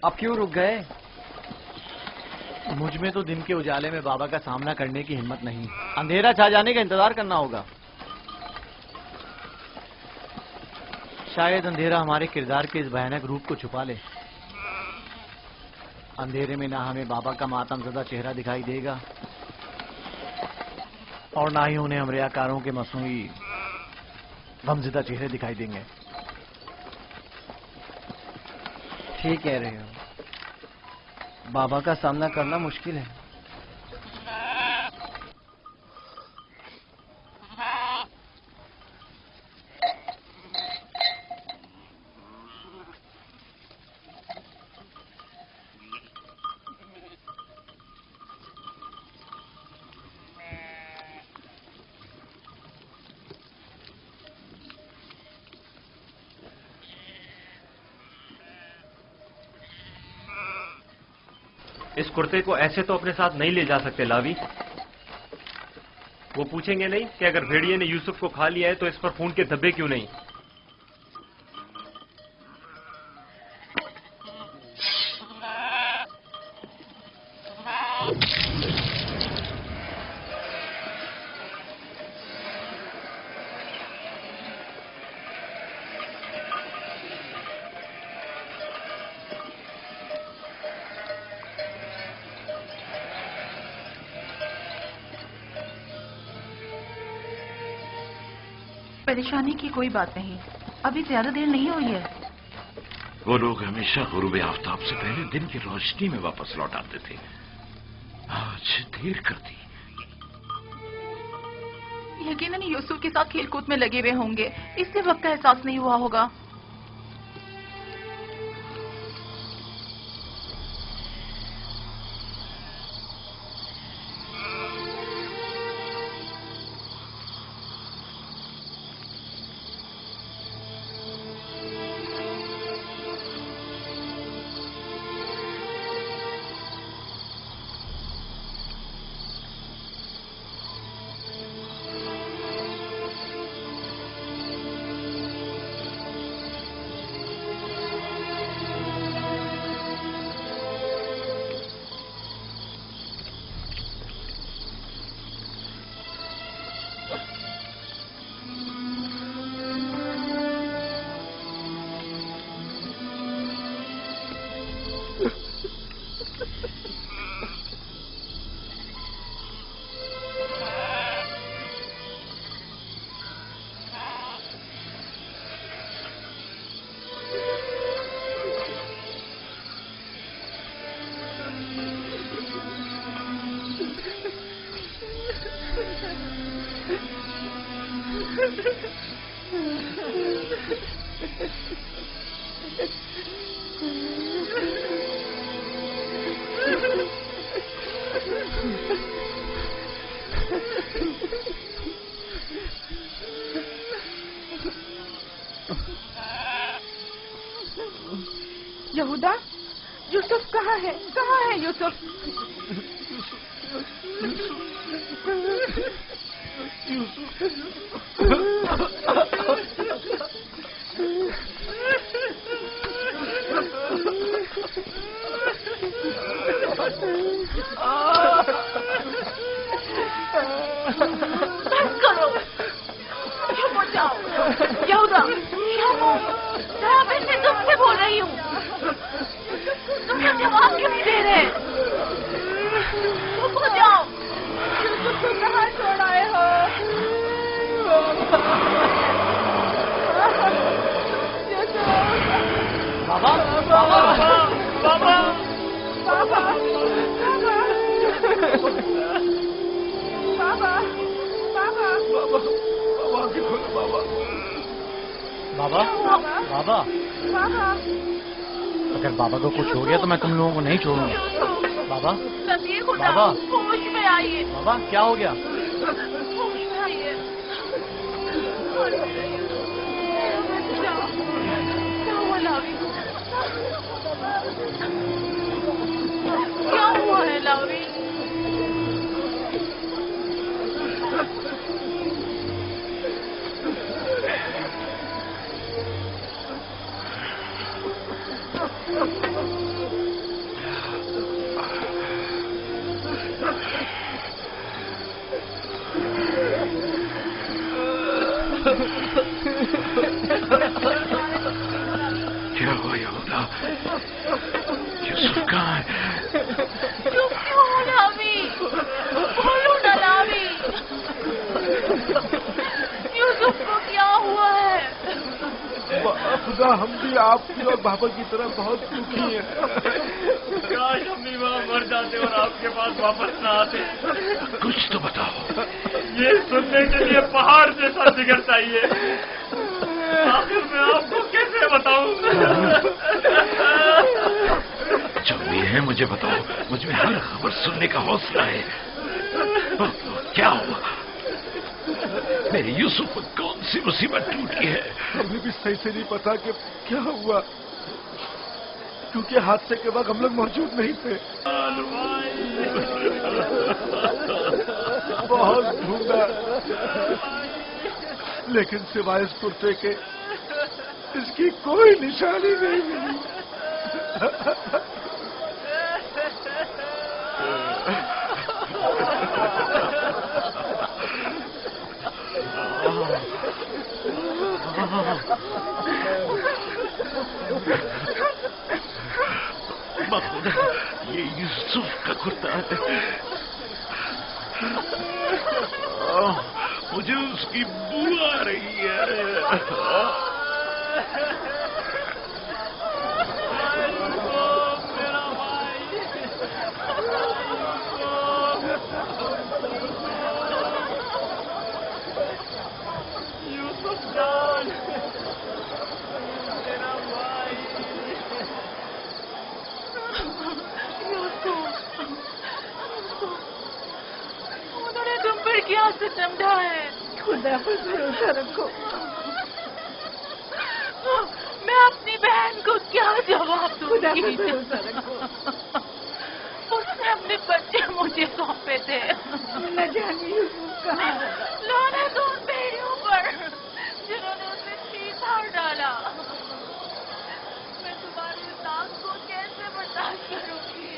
اب کیوں رک گئے؟ مجھ میں تو دن کے اجالے میں بابا کا سامنا کرنے کی ہمت نہیں، اندھیرا چھا جانے کا انتظار کرنا ہوگا۔ شاید اندھیرا ہمارے کردار کے اس بھیانک روپ کو چھپا لے۔ اندھیرے میں نہ ہمیں بابا کا ماتم زدہ چہرہ دکھائی دے گا اور نہ ہی انہیں ہم ریاکاروں کے مصنوعی غمزدہ چہرے دکھائی دیں گے۔ ٹھیک کہہ رہے ہو، بابا کا سامنا کرنا مشکل ہے۔ اس کرتے کو ایسے تو اپنے ساتھ نہیں لے جا سکتے لاوی۔ وہ پوچھیں گے نہیں کہ اگر بھیڑیے نے یوسف کو کھا لیا ہے تو اس پر خون کے دھبے کیوں نہیں؟ پریشانی کی کوئی بات نہیں، ابھی زیادہ دیر نہیں ہوئی ہے۔ وہ لوگ ہمیشہ غروب آفتاب سے پہلے دن کی روشنی میں واپس لوٹ آتے تھے، آج دیر کر دی۔ یقیناً یوسف کے ساتھ کھیل کود میں لگے ہوئے ہوں گے، اس لیے وقت کا احساس نہیں ہوا ہوگا۔ یہودا، یوسف کہاں ہے؟ کہاں ہے یوسف؟ اگر بابا کو کچھ ہو گیا تو میں تم لوگوں کو نہیں چھوڑوں گا۔ بابا بابا ہوش میں آئیے۔ بابا کیا ہو گیا؟ ہوش میں آئیے۔ کیا ہوا لاوی؟ کیا ہوا ہے لاوی؟ क्या हुआ यहूदा? यूसुफ कहाँ है? चुप क्यों हो लावी? बोलो ना लावी। यूसुफ को क्या हुआ है? खुदा, हम भी आपकी और बाबा की तरह बहुत दुखी हैं। काश हम भी वहाँ मर जाते और आपके पास वापस न आते। कुछ तो बताओ। ये सुनने के लिए पहाड़ जैसा जिगर चाहिए। आखिर मैं आपको कैसे बताऊं? जो भी है मुझे बताओ। मुझ में हर खबर सुनने का हौसला है। क्या हुआ? मेरे यूसुफ को कौन सी मुसीबत टूटी है? हमें भी सही से नहीं पता कि क्या हुआ, क्योंकि हादसे के वक्त हम लोग मौजूद नहीं थे। बहुत ढूंढा, लेकिन सिवाय इस कुर्ते के इसकी कोई निशानी नहीं मिली। खुदा, ये यूसुफ का कुर्ता है। मुझे उसकी बू आ रही है। यूसुफ जान, उन्होंने तुम पर क्या सितम ढाया है? खुदा पर भरोसा रखो। मैं अपनी बहन को क्या जवाब खुदा पर दूंगी? भरोसा रखो। उसने अपने बच्चे मुझे सौंपे थे। न जाने यूसुफ कहाँ है। लानत उन भेड़ियों पर जिन्होंने उसे चीर फाड़ डाला। मैं तुम्हारी इस आग को कैसे बर्दाश्त करूंगी?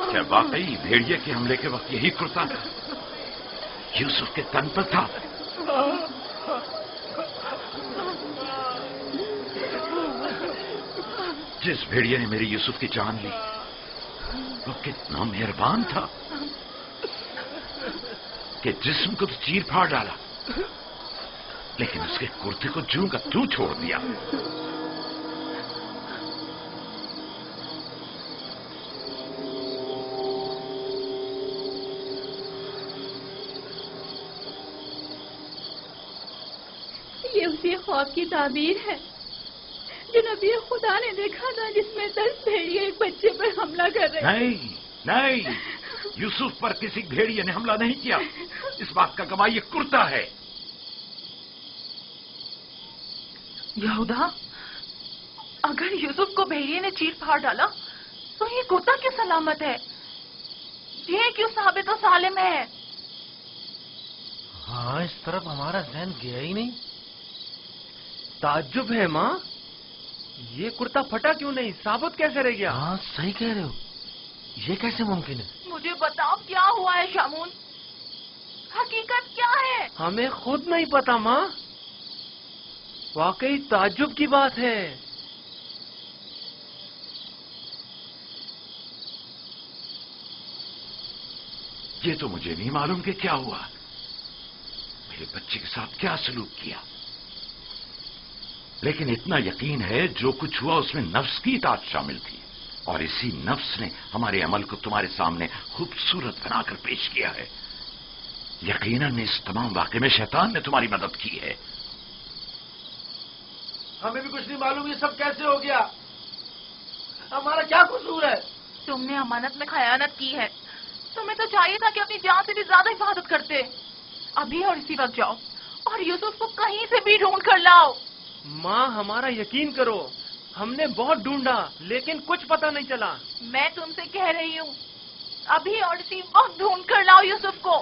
क्या वाकई भेड़िए के हमले के वक्त यही कुर्ता यूसुफ के तन पर था? जिस भेड़िए ने मेरी यूसुफ की जान ली वो कितना मेहरबान था कि जिस्म को तो चीर फाड़ डाला, लेकिन उसके कुर्ते को जूं का तू छोड़ दिया। ये उसी ख्वाब की ताबीर है जो नबी खुदा ने देखा था, जिसमें 10 भेड़िए एक बच्चे पर हमला कर रहे। नहीं नहीं, यूसुफ पर किसी भेड़िए ने हमला नहीं किया। इस बात का गवाह ये कुर्ता है। यहूदा, अगर यूसुफ को भेड़िए ने चीर फाड़ डाला तो ये कुर्ता क्यों सलामत है? ये क्यों साबित और सालिम है? हाँ, इस तरफ हमारा ज़हन गया ही नहीं। ताज्जुब है माँ, ये कुर्ता फटा क्यों नहीं, साबुत कैसे रह गया? हाँ, सही कह रहे हो, ये कैसे मुमकिन है? मुझे बताओ क्या हुआ है शामून, हकीकत क्या है? हमें खुद नहीं पता माँ, वाकई ताज्जुब की बात है। ये तो मुझे नहीं मालूम कि क्या हुआ, मेरे बच्चे के साथ क्या सलूक किया, लेकिन इतना यकीन है जो कुछ हुआ उसमें नफ्स की इताअत शामिल थी, और इसी नफ्स ने हमारे अमल को तुम्हारे सामने खूबसूरत बनाकर पेश किया है। यकीनन इस तमाम वाक़े में शैतान ने तुम्हारी मदद की है। हमें भी कुछ नहीं मालूम ये सब कैसे हो गया, हमारा क्या कसूर है? तुमने अमानत में खयानत की है। तुम्हें तो चाहिए था कि अपनी जान से भी ज्यादा हिफाजत करते। अभी और इसी वक्त जाओ और यूसुफ को कहीं से भी ढूंढ कर लाओ। माँ, हमारा यकीन करो, ہم نے بہت ڈھونڈا لیکن کچھ پتہ نہیں چلا. میں تم سے کہہ رہی ہوں ابھی اور اسی وقت ڈھونڈ کر لاؤ یوسف کو.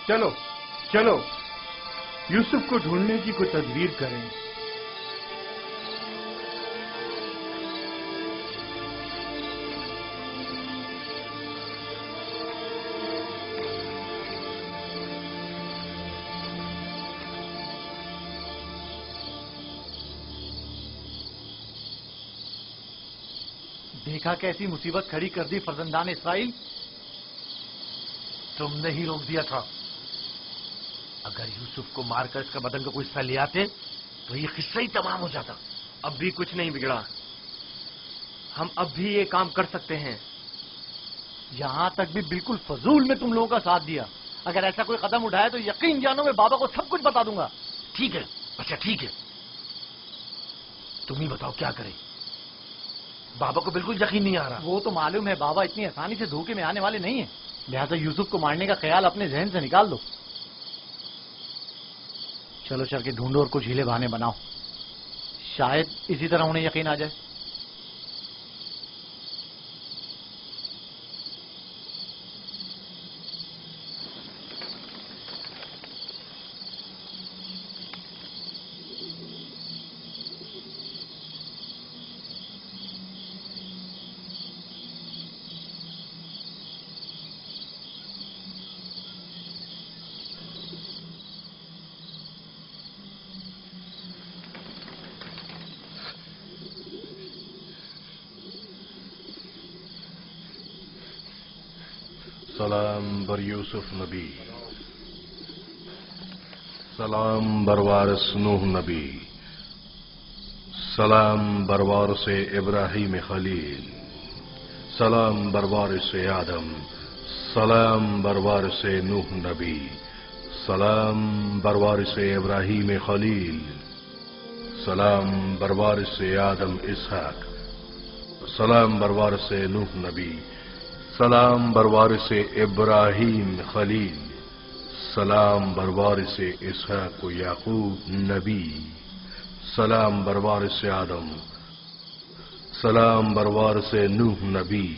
چلو چلو یوسف کو ڈھونڈنے کی کوئی تدبیر کریں. دیکھا کیسی مصیبت کھڑی کر دی فرزندان اسرائیل. تم نے ہی روک دیا تھا. اگر یوسف کو مار کر اس کا بدن کا کوئی حصہ لے آتے تو یہ قصہ ہی تمام ہو جاتا. اب بھی کچھ نہیں بگڑا. ہم اب بھی یہ کام کر سکتے ہیں. یہاں تک بھی بالکل فضول میں تم لوگوں کا ساتھ دیا. اگر ایسا کوئی قدم اٹھایا تو یقین جانو میں بابا کو سب کچھ بتا دوں گا. ٹھیک ہے. اچھا ٹھیک ہے, تم ہی بتاؤ کیا کریں. بابا کو بالکل یقین نہیں آ رہا. وہ تو معلوم ہے بابا اتنی آسانی سے دھوکے میں آنے والے نہیں ہیں. لہذا یوسف کو مارنے کا خیال اپنے ذہن سے نکال دو. چلو چل کے ڈھونڈو اور کچھ ہیلے بہانے بناؤ. شاید اسی طرح انہیں یقین آ جائے. سلام بر یوسف نبی, سلام بر وارث نوح نبی, سلام بر وارث ابراہیم خلیل, سلام بر وارث آدم, سلام بر وارث نوح نبی, سلام بر وارث ابراہیم خلیل, سلام بر وارث آدم اسحاق, سلام بر وارث نوح نبی, سلام بر وارث ابراہیم خلیل, سلام بر وارث اسحاق و یعقوب نبی, سلام بر وارث آدم, سلام بر وارث نوح نبی,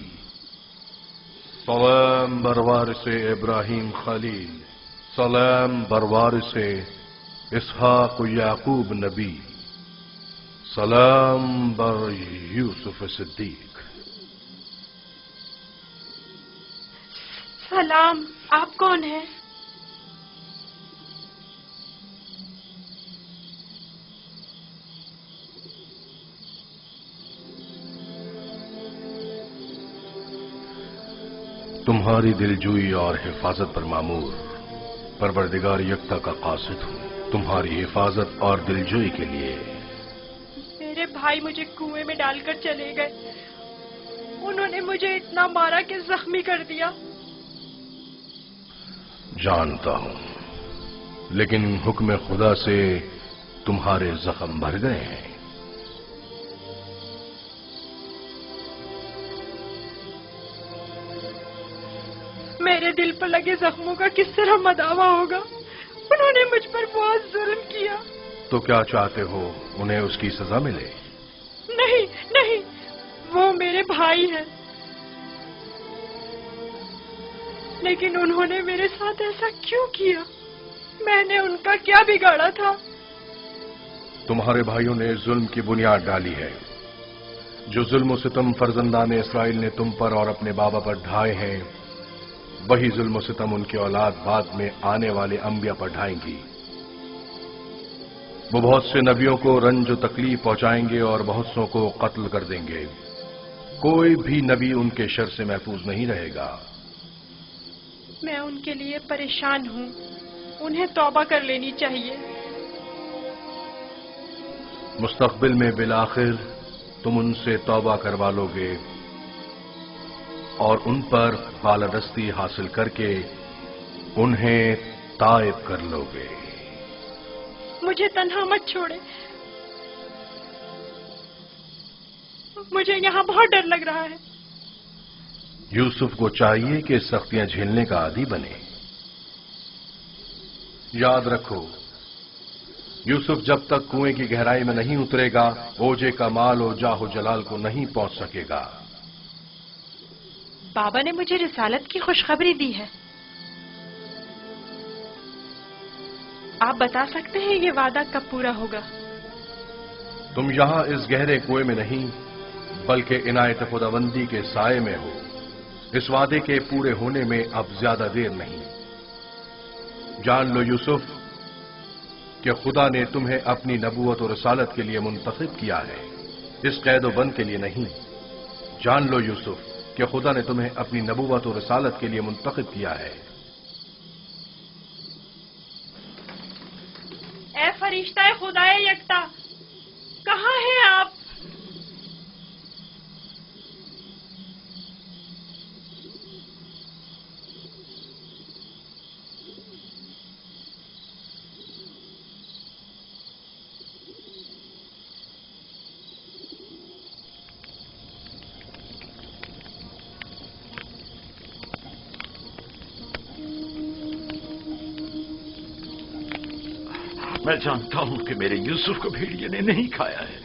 سلام بر وارث ابراہیم خلیل, سلام بر وارث اسحاق و یعقوب نبی, سلام بر یوسف صدیق. سلام, آپ کون ہیں؟ تمہاری دلجوئی اور حفاظت پر مامور پروردگار یکتا کا قاصد ہوں. تمہاری حفاظت اور دلجوئی کے لیے میرے بھائی مجھے کنویں میں ڈال کر چلے گئے. انہوں نے مجھے اتنا مارا کہ زخمی کر دیا. جانتا ہوں, لیکن حکم خدا سے تمہارے زخم بھر گئے ہیں. میرے دل پر لگے زخموں کا کس طرح مداوا ہوگا؟ انہوں نے مجھ پر بہت ظلم کیا. تو کیا چاہتے ہو انہیں اس کی سزا ملے؟ نہیں نہیں, وہ میرے بھائی ہیں, لیکن انہوں نے میرے ساتھ ایسا کیوں کیا؟ میں نے ان کا کیا بگاڑا تھا؟ تمہارے بھائیوں نے ظلم کی بنیاد ڈالی ہے. جو ظلم و ستم فرزندان اسرائیل نے تم پر اور اپنے بابا پر ڈھائے ہیں, وہی ظلم و ستم ان کی اولاد بعد میں آنے والے انبیاء پر ڈھائیں گی. وہ بہت سے نبیوں کو رنج و تکلیف پہنچائیں گے اور بہت سوں کو قتل کر دیں گے. کوئی بھی نبی ان کے شر سے محفوظ نہیں رہے گا. میں ان کے لیے پریشان ہوں. انہیں توبہ کر لینی چاہیے. مستقبل میں بالآخر تم ان سے توبہ کروا لو گے اور ان پر بالادستی حاصل کر کے انہیں تائب کر لو گے. مجھے تنہا مت چھوڑے. مجھے یہاں بہت ڈر لگ رہا ہے. यूसुफ को चाहिए कि सख्तियां झेलने का आदी बने। याद रखो, यूसुफ जब तक कुएं की गहराई में नहीं उतरेगा, ओजे का माल और जाहो जलाल को नहीं पहुंच सकेगा। बाबा ने मुझे रिसालत की खुशखबरी दी है। आप बता सकते हैं ये वादा कब पूरा होगा? तुम यहां इस गहरे कुएं में नहीं, बल्कि इनायत खुदाबंदी के साए में हो। इस वादे के पूरे होने में अब ज्यादा देर नहीं। जान लो यूसुफ कि खुदा ने तुम्हें अपनी नबूवत और रसालत के लिए मुंतखब किया है, इस कैद बंद के लिए नहीं। जान लो यूसुफ कि खुदा ने तुम्हें अपनी नबूवत और रसालत के लिए मुंतखब किया है। ए फरिश्ता खुदाए यकता, कहाँ हैं आप? मैं जानता हूं कि मेरे यूसुफ को भेड़िए ने नहीं खाया है,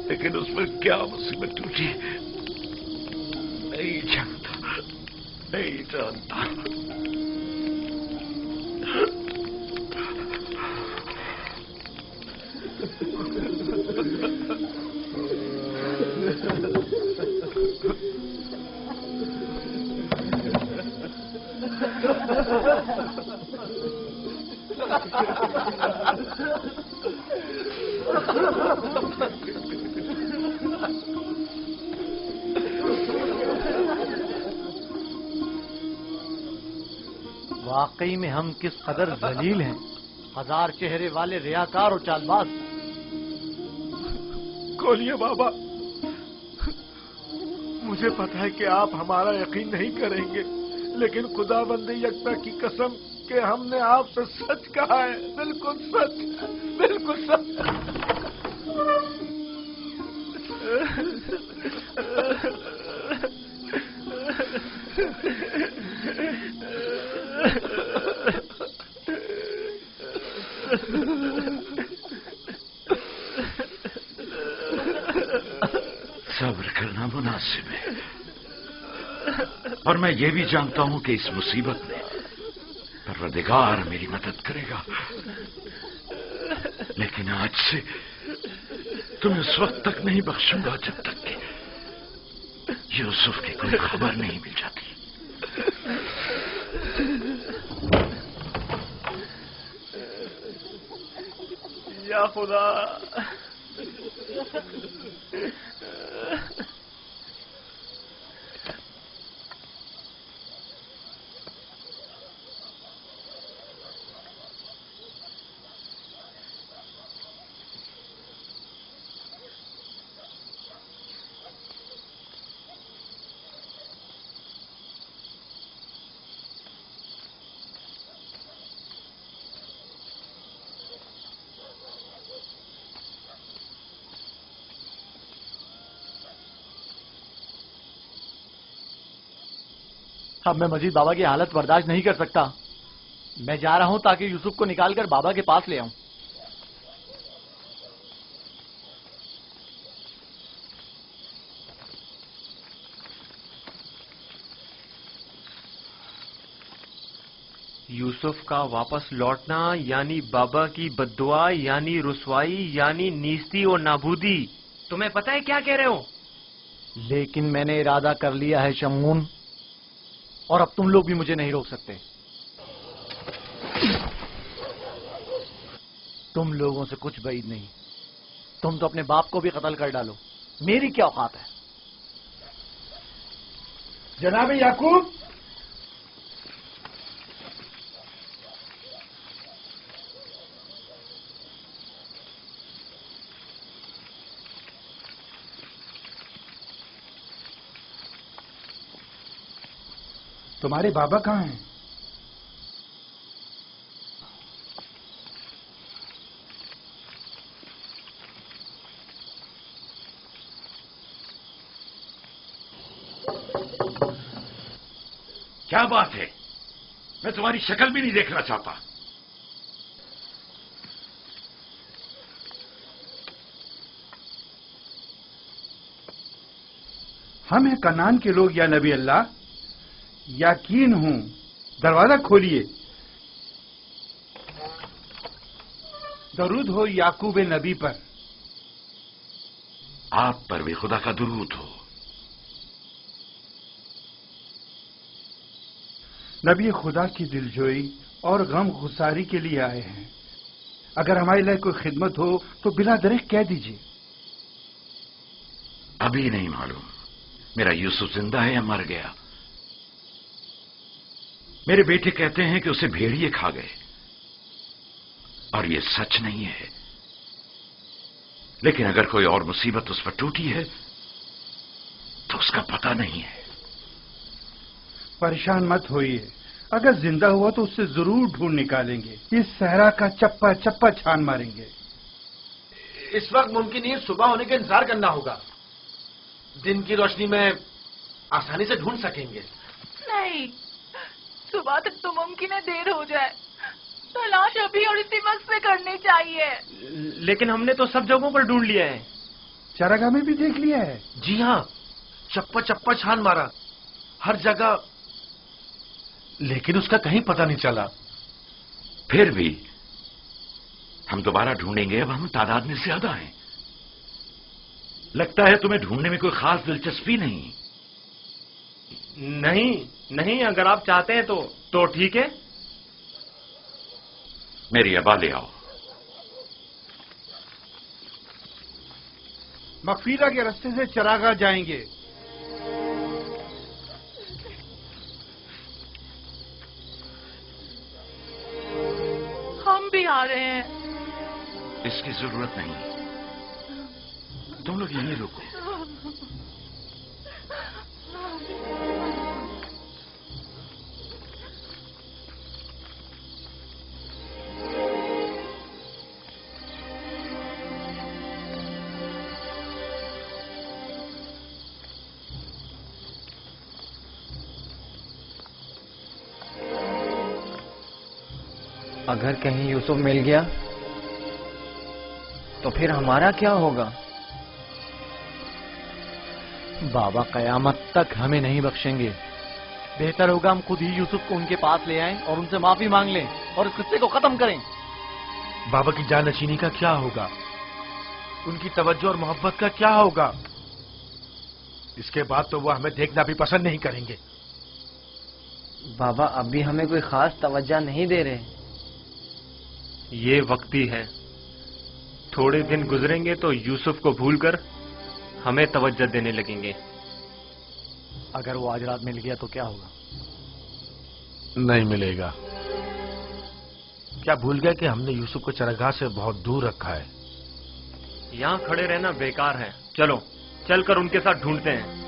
लेकिन उस पर क्या मुसीबत टूटी नहीं जानता, नहीं जानता। वाकई में हम किस कदर जलील हैं, हजार चेहरे वाले रियाकार और चालबाज। खोलिए बाबा, मुझे पता है कि आप हमारा यकीन नहीं करेंगे, लेकिन खुदाबंदी यकता की कसम कि हमने आपसे सच कहा है, बिल्कुल सच, बिल्कुल सच। सब्र करना मुनासिब है, और मैं ये भी जानता हूं कि इस मुसीबत में परवरदिगार मेरी मदद करेगा। लेकिन आज से तुम्हें उस वक्त तक नहीं बख्शूंगा जब तक कि यूसुफ की कोई खबर नहीं मिल जाती। या खुदा, अब मैं मजीद बाबा की हालत बर्दाश्त नहीं कर सकता। मैं जा रहा हूं ताकि यूसुफ को निकालकर बाबा के पास ले आऊं। यूसुफ का वापस लौटना यानी बाबा की बद्दुआ, यानी रुसवाई, यानी नीस्ती और नाबूदी। तुम्हें पता है क्या कह रहे हो? लेकिन मैंने इरादा कर लिया है शमून, और अब तुम लोग भी मुझे नहीं रोक सकते। तुम लोगों से कुछ बैद नहीं। तुम तो अपने बाप को भी कत्ल कर डालो, मेरी क्या औकात है? जनाब याकूब, तुम्हारे बाबा कहाँ हैं? क्या बात है? मैं तुम्हारी शक्ल भी नहीं देखना चाहता। हम हैं कनान के लोग या नबी अल्लाह, यकीन हूं, दरवाजा खोलिए। दरूद हो याकूब नबी पर। आप पर भी खुदा का दुरूद हो। नबी खुदा की दिलजोई और गम गुसारी के लिए आए हैं। अगर हमारे लिए कोई खिदमत हो तो बिला दरेक कह दीजिए। अभी नहीं मालूम मेरा यूसुफ जिंदा है या मर गया। मेरे बेटे कहते हैं कि उसे भेड़िए खा गए, और ये सच नहीं है। लेकिन अगर कोई और मुसीबत उस पर टूटी है तो उसका पता नहीं है। परेशान मत होइए, अगर जिंदा हुआ तो उससे जरूर ढूंढ निकालेंगे। इस सहरा का चप्पा चप्पा छान मारेंगे। इस वक्त मुमकिन नहीं, सुबह होने का इंतजार करना होगा। दिन की रोशनी में आसानी से ढूंढ सकेंगे। नहीं, सुबह तक तो मुमकिन है देर हो जाए। तलाश अभी और इसी वक्त से करनी चाहिए। लेकिन हमने तो सब जगहों पर ढूंढ लिया है। चरागाह में भी देख लिया है। जी हाँ, चप्पा चप्पा छान मारा हर जगह, लेकिन उसका कहीं पता नहीं चला। फिर भी हम दोबारा ढूंढेंगे। अब हम तादाद में ज्यादा हैं। लगता है तुम्हें ढूंढने में कोई खास दिलचस्पी नहीं। नहीं, अगर आप चाहते हैं तो ठीक है। मेरी अबा ले आओ। मगफीरा के रास्ते से चरागाह जाएंगे। हम भी आ रहे हैं। इसकी जरूरत नहीं, तुम लोग यहीं रुको। अगर कहीं यूसुफ मिल गया तो फिर हमारा क्या होगा? बाबा कयामत तक हमें नहीं बख्शेंगे। बेहतर होगा हम खुद ही यूसुफ को उनके पास ले आएं और उनसे माफी मांग लें और इस किस्से को खत्म करें। बाबा की जानशीनी का क्या होगा? उनकी तवज्जो और मोहब्बत का क्या होगा? इसके बाद तो वो हमें देखना भी पसंद नहीं करेंगे। बाबा अब भी हमें कोई खास तवज्जो नहीं दे रहे। ये वक्ती है। थोड़े दिन गुजरेंगे तो यूसुफ को भूलकर हमें तवज्जो देने लगेंगे। अगर वो आज रात मिल गया तो क्या होगा? नहीं मिलेगा। क्या भूल गया कि हमने यूसुफ को चरागाह से बहुत दूर रखा है? यहाँ खड़े रहना बेकार है। चलो चलकर उनके साथ ढूंढते हैं।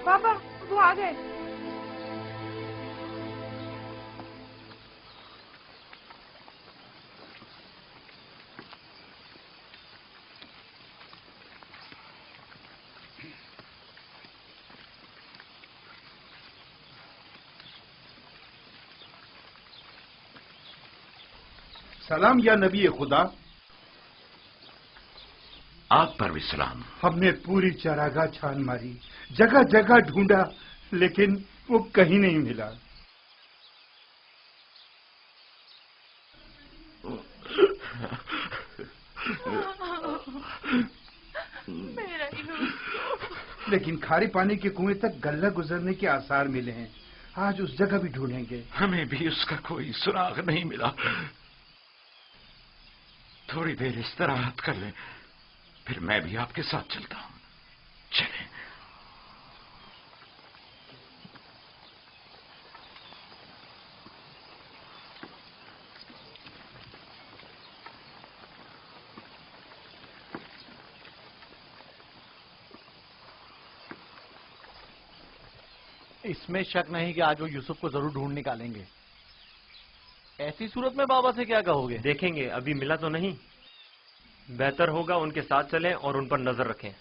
पापा वो आ गए। सलाम या नबी खुदा। आप पर भी सलाम। हमने पूरी चरागाह छान मारी, जगह जगह ढूंढा, लेकिन वो कहीं नहीं मिला। मेरा यूसुफ। लेकिन खारे पानी के कुएं तक गल्ला गुजरने के आसार मिले हैं। आज उस जगह भी ढूंढेंगे। हमें भी उसका कोई सुराग नहीं मिला। थोड़ी देर इस्तराहत कर लें, फिर मैं भी आपके साथ चलता हूं। चलें। इसमें शक नहीं कि आज वो यूसुफ को जरूर ढूंढ निकालेंगे। ऐसी सूरत में बाबा से क्या कहोगे? देखेंगे, अभी मिला तो नहीं। बेहतर होगा उनके साथ चलें और उन पर नजर रखें।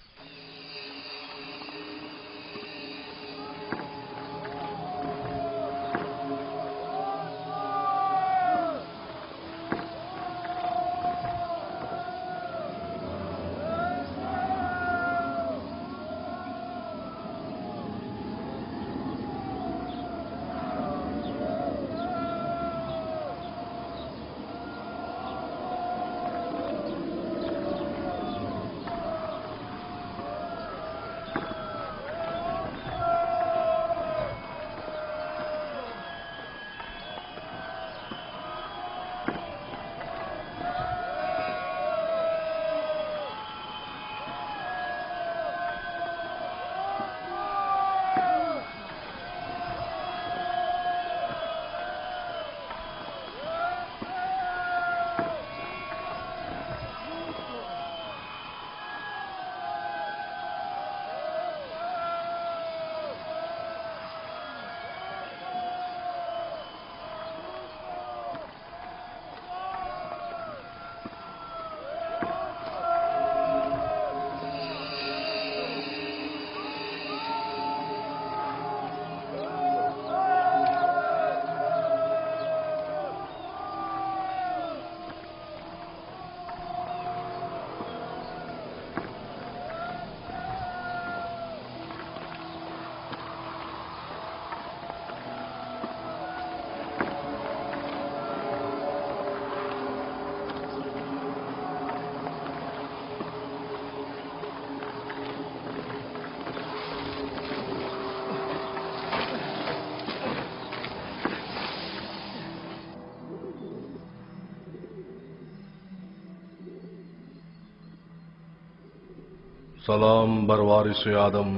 सलाम बरवारिस आदम,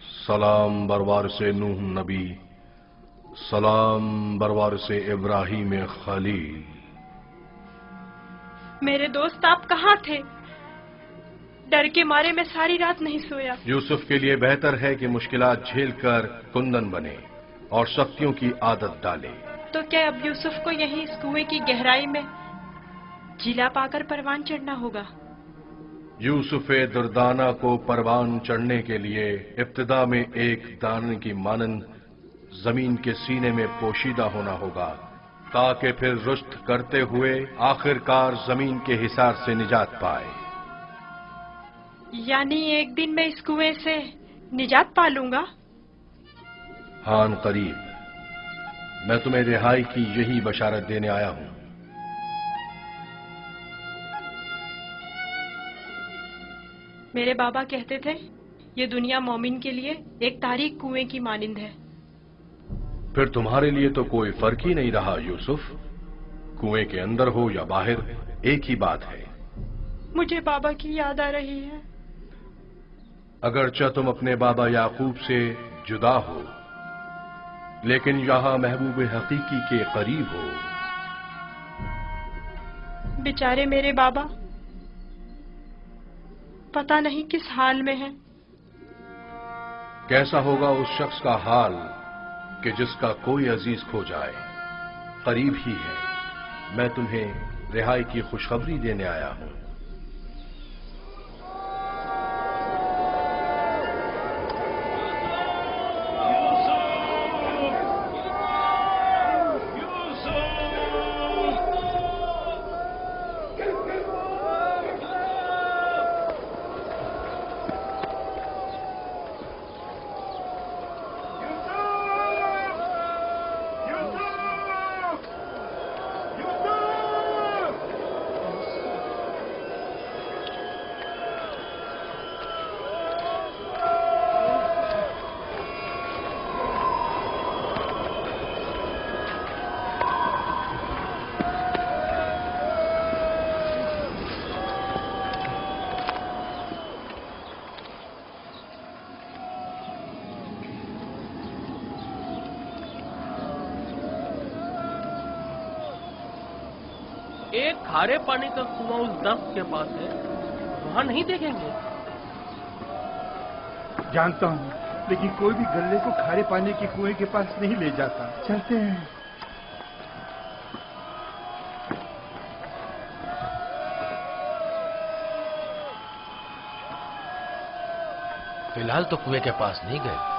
सलाम बरवारिस नूह नबी, सलाम बरवारिस इब्राहिम खलील। मेरे दोस्त आप कहाँ थे? डर के मारे मैं सारी रात नहीं सोया। यूसुफ के लिए बेहतर है कि मुश्किलात झेलकर कुंदन बने और सख्तियों की आदत डाले। तो क्या अब यूसुफ को यहीं इस कुएं की गहराई में जिला पाकर परवान चढ़ना होगा? यूसुफ दुर्दाना को परवान चढ़ने के लिए इब्तिदा में एक दाने की मानंद जमीन के सीने में पोशीदा होना होगा, ताकि फिर रुश्त करते हुए आखिरकार जमीन के हिसार से निजात पाए। यानी एक दिन मैं इस कुएं से निजात पा लूंगा? हान करीब। मैं तुम्हें रिहाई की यही बशारत देने आया हूं। मेरे बाबा कहते थे ये दुनिया मोमिन के लिए एक तारीख कुएं की मानिंद है। फिर तुम्हारे लिए तो कोई फर्क ही नहीं रहा यूसुफ। कुएं के अंदर हो या बाहर, एक ही बात है। मुझे बाबा की याद आ रही है। अगरचा तुम अपने बाबा याकूब से जुदा हो, लेकिन यहां महबूब हकीकी के करीब हो। बेचारे मेरे बाबा पता नहीं किस हाल में हैं। कैसा होगा उस शख्स का हाल कि जिसका कोई अजीज खो जाए। करीब ही है, मैं तुम्हें रिहाई की खुशखबरी देने आया हूं। एक खारे पानी का कुआं उस दफ्त के पास है, वहां नहीं देखेंगे? जानता हूँ, लेकिन कोई भी गल्ले को खारे पानी के कुएं के पास नहीं ले जाता। चलते हैं। फिलहाल तो कुएं के पास नहीं गए।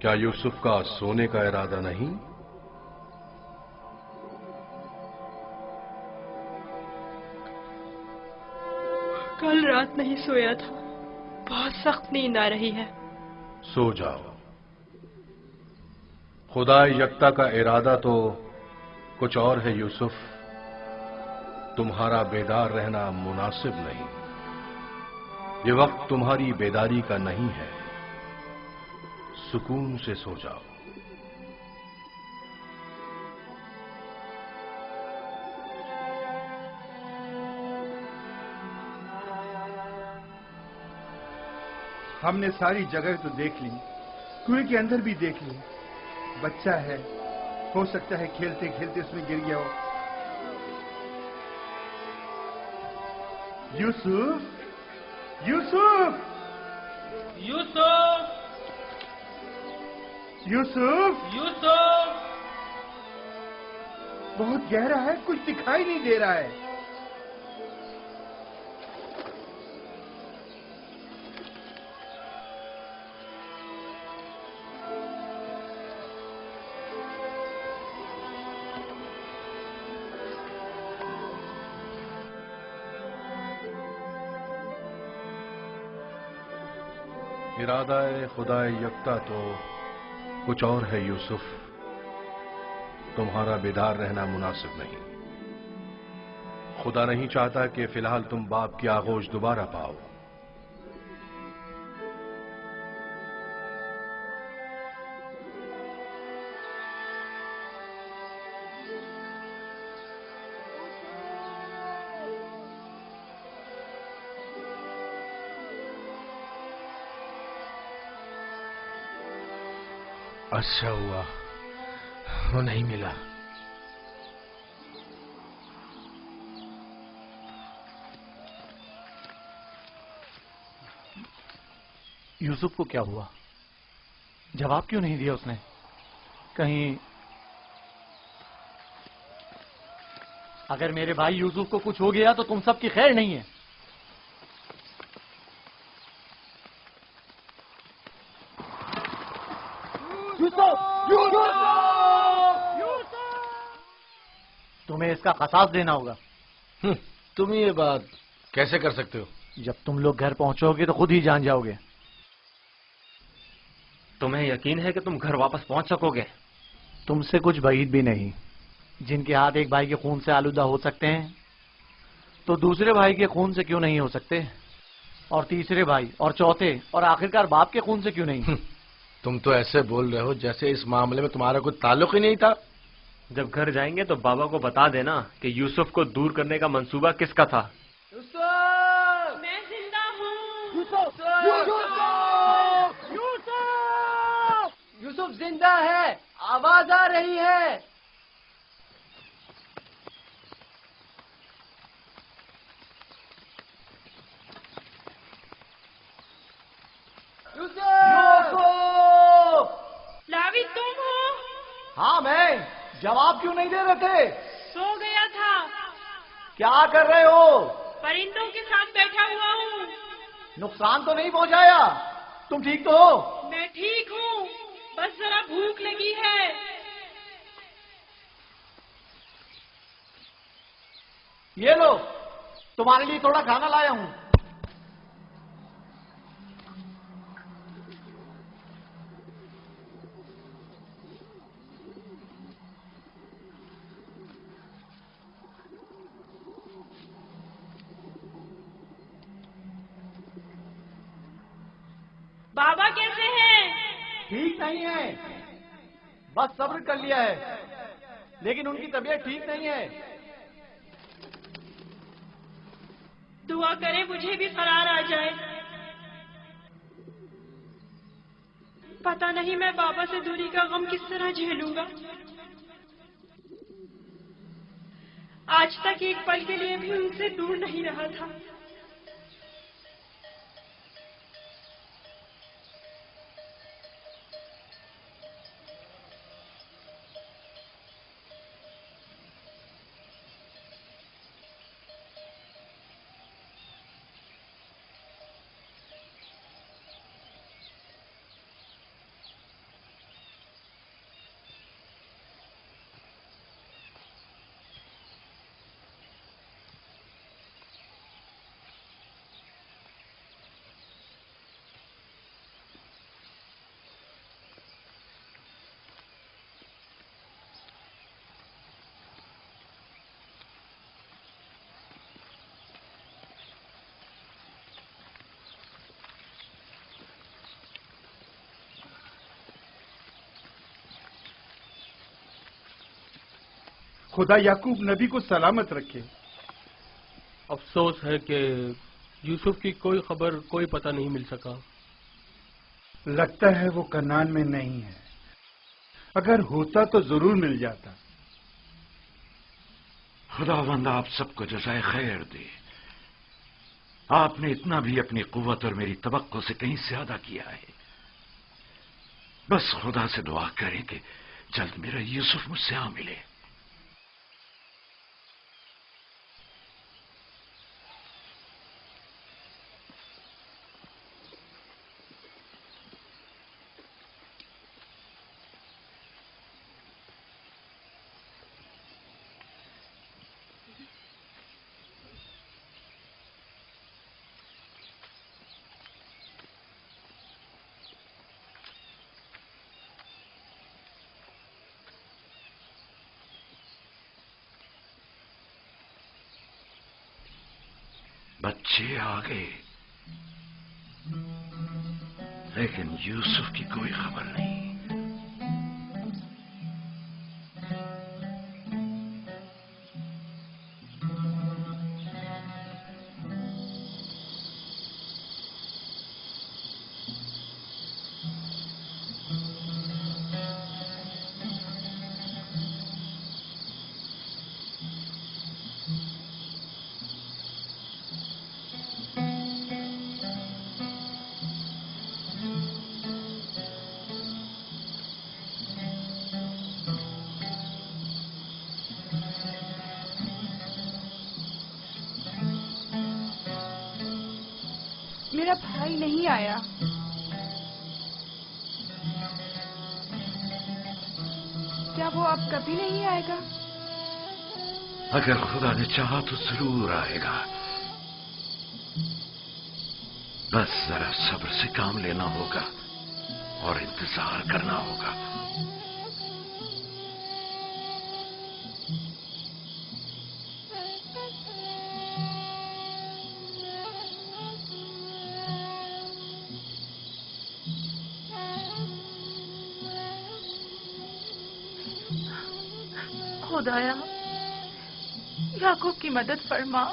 क्या यूसुफ का सोने का इरादा नहीं? कल रात नहीं सोया था, बहुत सख्त नींद आ रही है। सो जाओ। खुदा यकता का इरादा तो कुछ और है यूसुफ। तुम्हारा बेदार रहना मुनासिब नहीं। ये वक्त तुम्हारी बेदारी का नहीं है। सुकून से सो जाओ। हमने सारी जगह तो देख ली, कुएं के अंदर भी देख ली। बच्चा है, हो सकता है खेलते खेलते उसमें गिर गया हो। यूसुफ, यूसुफ, यूसुफ, यूसुफ, यूसुफ! बहुत गहरा है, कुछ दिखाई नहीं दे रहा है। इरादा खुदा यकता तो कुछ और है यूसुफ। तुम्हारा बेदार रहना मुनासिब नहीं। खुदा नहीं चाहता कि फिलहाल तुम बाप की आगोश दोबारा पाओ। अच्छा हुआ वो नहीं मिला। यूसुफ को क्या हुआ? जवाब क्यों नहीं दिया उसने? कहीं अगर मेरे भाई यूसुफ को कुछ हो गया तो तुम सबकी खैर नहीं है। तुम्हें इसका कसास देना होगा। तुम ये बात कैसे कर सकते हो? जब तुम लोग घर पहुंचोगे तो खुद ही जान जाओगे। तुम्हें यकीन है कि तुम घर वापस पहुंच सकोगे? तुमसे कुछ بعید भी नहीं। जिनके हाथ एक भाई के खून से आलूदा हो सकते हैं तो दूसरे भाई के खून से क्यों नहीं हो सकते? और तीसरे भाई और चौथे और आखिरकार बाप के खून से क्यों नहीं? तुम तो ऐसे बोल रहे हो जैसे इस मामले में तुम्हारा कोई ताल्लुक ही नहीं था। जब घर जाएंगे तो बाबा को बता देना कि यूसुफ को दूर करने का मंसूबा किसका था। मैं یوسف زندہ ہے، آواز آ رہی ہے۔ لاوی تم ہو؟ ہاں میں، جواب کیوں نہیں دے رہے تھے؟ سو گیا تھا۔ کیا کر رہے ہو؟ پرندوں کے ساتھ بیٹھا ہوا ہوں۔ نقصان تو نہیں پہنچایا؟ تم ٹھیک تو ہو؟ میں ٹھیک ہوں، بس ذرا بھوک لگی ہے۔ یہ لو، تمہارے لیے تھوڑا کھانا لایا ہوں۔ بابا کیسے ہیں؟ ٹھیک نہیں ہے، بس صبر کر لیا ہے، لیکن ان کی طبیعت ٹھیک نہیں ہے۔ دعا کرے مجھے بھی قرار آ جائے۔ پتہ نہیں میں بابا سے دوری کا غم کس طرح جھیلوں گا۔ آج تک ایک پل کے لیے بھی ان سے دور نہیں رہا تھا۔ خدا یعقوب نبی کو سلامت رکھے۔ افسوس ہے کہ یوسف کی کوئی خبر، کوئی پتہ نہیں مل سکا۔ لگتا ہے وہ کنعان میں نہیں ہے، اگر ہوتا تو ضرور مل جاتا۔ خداوند آپ سب کو جزائے خیر دے۔ آپ نے اتنا بھی اپنی قوت اور میری توقع سے کہیں زیادہ کیا ہے۔ بس خدا سے دعا کریں کہ جلد میرا یوسف مجھ سے آ ملے۔ بچے آ گئے، لیکن یوسف کی کوئی خبر نہیں۔ میرا بھائی نہیں آیا۔ کیا وہ اب کبھی نہیں آئے گا؟ اگر خدا نے چاہا تو ضرور آئے گا، بس ذرا صبر سے کام لینا ہوگا اور انتظار کرنا ہوگا۔ خدایا یعقوب کی مدد فرما۔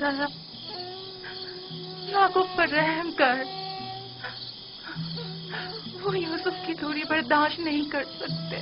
खुदाया याकूब पर रहम कर। वो यूसुफ की दूरी बर्दाश्त नहीं कर सकते।